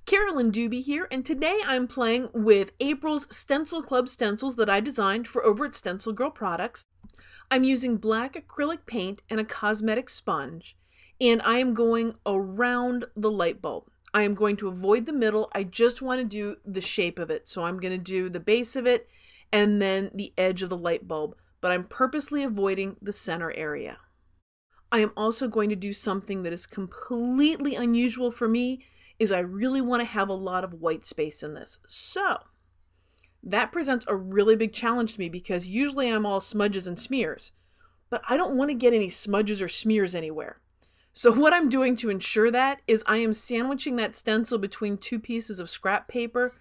Carolyn Dube here, and today I'm playing with April's Stencil Club stencils that I designed for over at Stencil Girl Products. I'm using black acrylic paint and a cosmetic sponge, and I am going around the light bulb. I am going to avoid the middle. I just want to do the shape of it. So I'm going to do the base of it and then the edge of the light bulb, but I'm purposely avoiding the center area. I am also going to do something that is completely unusual for me, is I really want to have a lot of white space in this. So that presents a really big challenge to me because usually I'm all smudges and smears, but I don't want to get any smudges or smears anywhere. So what I'm doing to ensure that is I am sandwiching that stencil between two pieces of scrap paper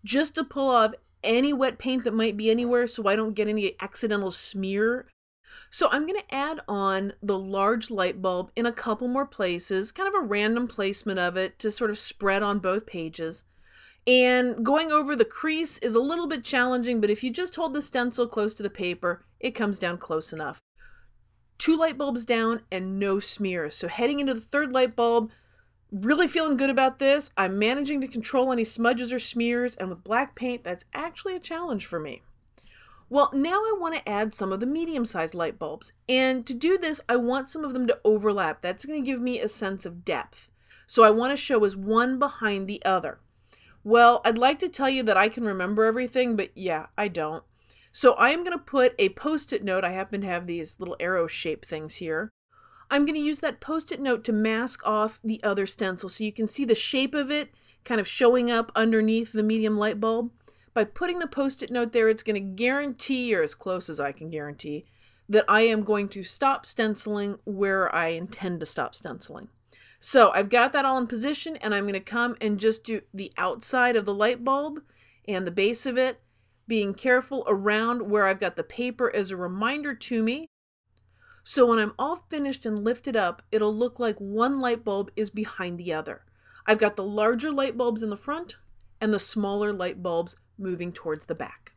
just to pull off any wet paint that might be anywhere so I don't get any accidental smear. So I'm going to add on the large light bulb in a couple more places, kind of a random placement of it to sort of spread on both pages. And going over the crease is a little bit challenging, but if you just hold the stencil close to the paper, it comes down close enough. 2 light bulbs down and no smears. So heading into the third light bulb, really feeling good about this. I'm managing to control any smudges or smears, and with black paint, that's actually a challenge for me. Well, now I want to add some of the medium-sized light bulbs, and to do this, I want some of them to overlap. That's going to give me a sense of depth. So I want to show as one behind the other. Well, I'd like to tell you that I can remember everything, but yeah, I don't. So I am going to put a post-it note. I happen to have these little arrow-shaped things here. I'm going to use that post-it note to mask off the other stencil so you can see the shape of it kind of showing up underneath the medium light bulb. By putting the post-it note there, it's going to guarantee, or as close as I can guarantee, that I am going to stop stenciling where I intend to stop stenciling. So I've got that all in position, and I'm going to come and just do the outside of the light bulb and the base of it, being careful around where I've got the paper as a reminder to me. So when I'm all finished and lifted up, it'll look like one light bulb is behind the other. I've got the larger light bulbs in the front and the smaller light bulbs moving towards the back.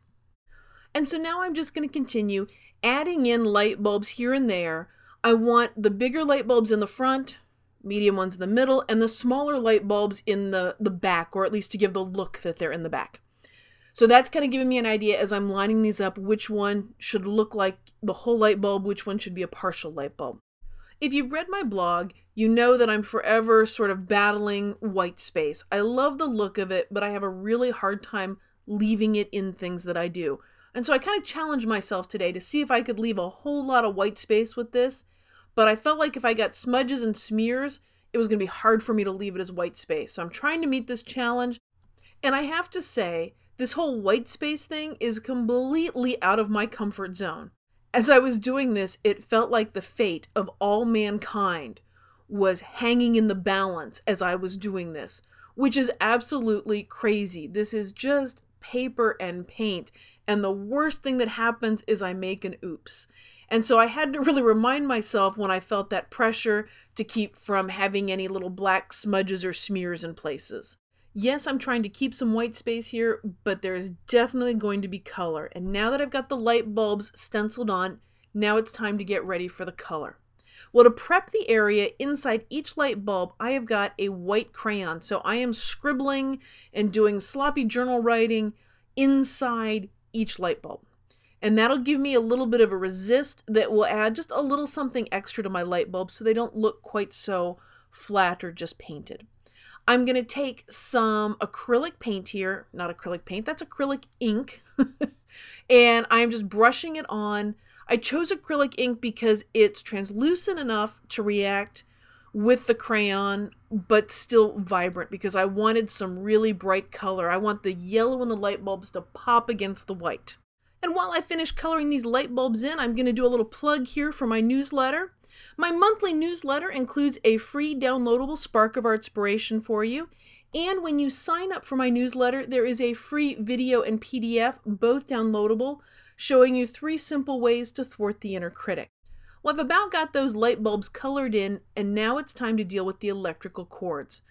And so now I'm just going to continue adding in light bulbs here and there. I want the bigger light bulbs in the front, medium ones in the middle, and the smaller light bulbs in the back, or at least to give the look that they're in the back. So that's kind of giving me an idea as I'm lining these up which one should look like the whole light bulb, which one should be a partial light bulb. If you've read my blog, you know that I'm forever sort of battling white space. I love the look of it, but I have a really hard time leaving it in things that I do. And so I kind of challenged myself today to see if I could leave a whole lot of white space with this, but I felt like if I got smudges and smears, it was going to be hard for me to leave it as white space. So I'm trying to meet this challenge, and I have to say, this whole white space thing is completely out of my comfort zone. As I was doing this, it felt like the fate of all mankind was hanging in the balance as I was doing this, which is absolutely crazy. This is just paper and paint, and the worst thing that happens is I make an oops. And so I had to really remind myself when I felt that pressure to keep from having any little black smudges or smears in places. Yes, I'm trying to keep some white space here, but there's definitely going to be color. And now that I've got the light bulbs stenciled on, now it's time to get ready for the color. Well, to prep the area inside each light bulb, I have got a white crayon. So I am scribbling and doing sloppy journal writing inside each light bulb. And that'll give me a little bit of a resist that will add just a little something extra to my light bulbs so they don't look quite so flat or just painted. I'm going to take some acrylic paint here, not acrylic paint, that's acrylic ink, and I'm just brushing it on. I chose acrylic ink because it's translucent enough to react with the crayon, but still vibrant because I wanted some really bright color. I want the yellow in the light bulbs to pop against the white. And while I finish coloring these light bulbs in, I'm going to do a little plug here for my newsletter. My monthly newsletter includes a free downloadable spark of Artspiration for you. And when you sign up for my newsletter, there is a free video and PDF, both downloadable, showing you 3 simple ways to thwart the inner critic. Well, I've about got those light bulbs colored in, and now it's time to deal with the electrical cords.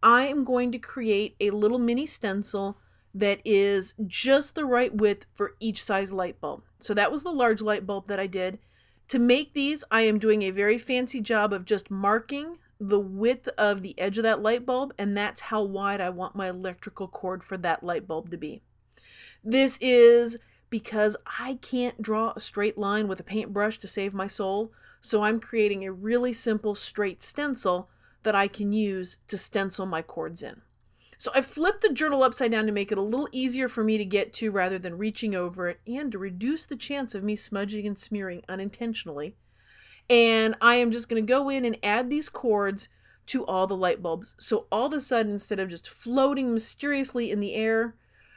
I am going to create a little mini stencil that is just the right width for each size light bulb. So that was the large light bulb that I did. To make these, I am doing a very fancy job of just marking the width of the edge of that light bulb, and that's how wide I want my electrical cord for that light bulb to be. This is because I can't draw a straight line with a paintbrush to save my soul, so I'm creating a really simple straight stencil that I can use to stencil my cords in. So I flipped the journal upside down to make it a little easier for me to get to rather than reaching over it, and to reduce the chance of me smudging and smearing unintentionally. And I am just going to go in and add these cords to all the light bulbs. So all of a sudden, instead of just floating mysteriously in the air,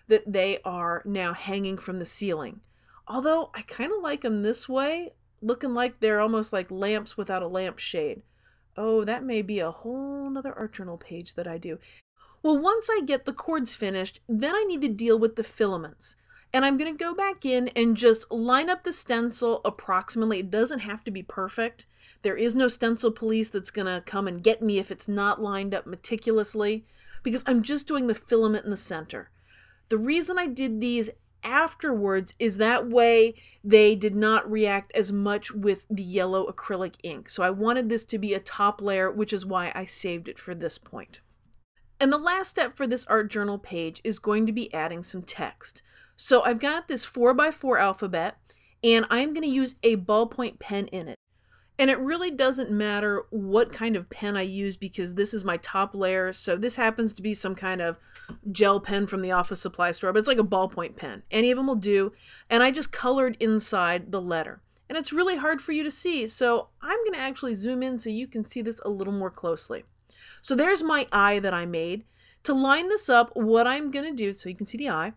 that they are now hanging from the ceiling. Although I kind of like them this way, looking like they're almost like lamps without a lampshade. Oh, that may be a whole nother art journal page that I do. Well, once I get the cords finished, then I need to deal with the filaments. And I'm going to go back in and just line up the stencil approximately. It doesn't have to be perfect. There is no stencil police that's going to come and get me if it's not lined up meticulously, because I'm just doing the filament in the center. The reason I did these afterwards is that way they did not react as much with the yellow acrylic ink. So I wanted this to be a top layer, which is why I saved it for this point. And the last step for this art journal page is going to be adding some text. So I've got this 4x4 alphabet, and I'm going to use a ballpoint pen in it. And it really doesn't matter what kind of pen I use, because this is my top layer. So this happens to be some kind of gel pen from the office supply store, but it's like a ballpoint pen. Any of them will do. And I just colored inside the letter. And it's really hard for you to see, so I'm going to actually zoom in so you can see this a little more closely. So there's my eye that I made. To line this up, what I'm going to do, so you can see the eye,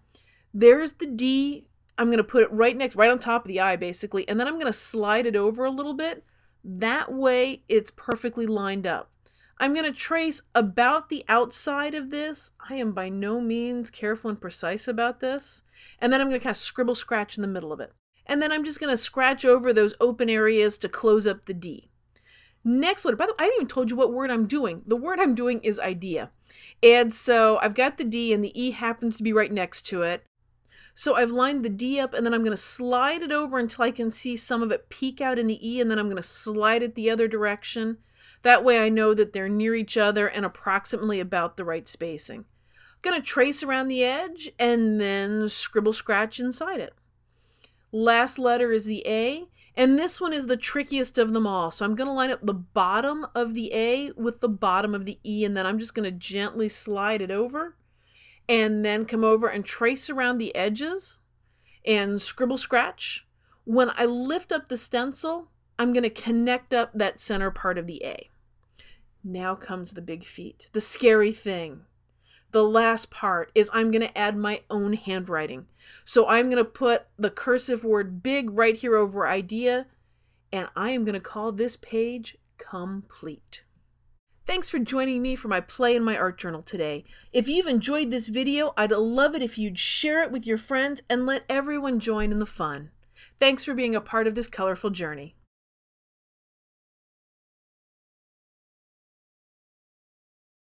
there's the D. I'm going to put it right on top of the eye, basically, and then I'm going to slide it over a little bit. That way it's perfectly lined up. I'm going to trace about the outside of this. I am by no means careful and precise about this. And then I'm going to kind of scribble scratch in the middle of it. And then I'm just going to scratch over those open areas to close up the D. Next letter, by the way, I haven't even told you what word I'm doing. The word I'm doing is idea. And so I've got the D and the E happens to be right next to it. So I've lined the D up, and then I'm going to slide it over until I can see some of it peek out in the E, and then I'm going to slide it the other direction. That way I know that they're near each other and approximately about the right spacing. I'm going to trace around the edge and then scribble scratch inside it. Last letter is the A, and this one is the trickiest of them all. So I'm going to line up the bottom of the A with the bottom of the E, and then I'm just going to gently slide it over. And then come over and trace around the edges and scribble scratch. When I lift up the stencil, I'm going to connect up that center part of the A. Now comes the big feat, the scary thing. The last part is I'm going to add my own handwriting. So I'm going to put the cursive word big right here over idea, and I am going to call this page complete. Thanks for joining me for my play in my art journal today. If you've enjoyed this video, I'd love it if you'd share it with your friends and let everyone join in the fun. Thanks for being a part of this colorful journey.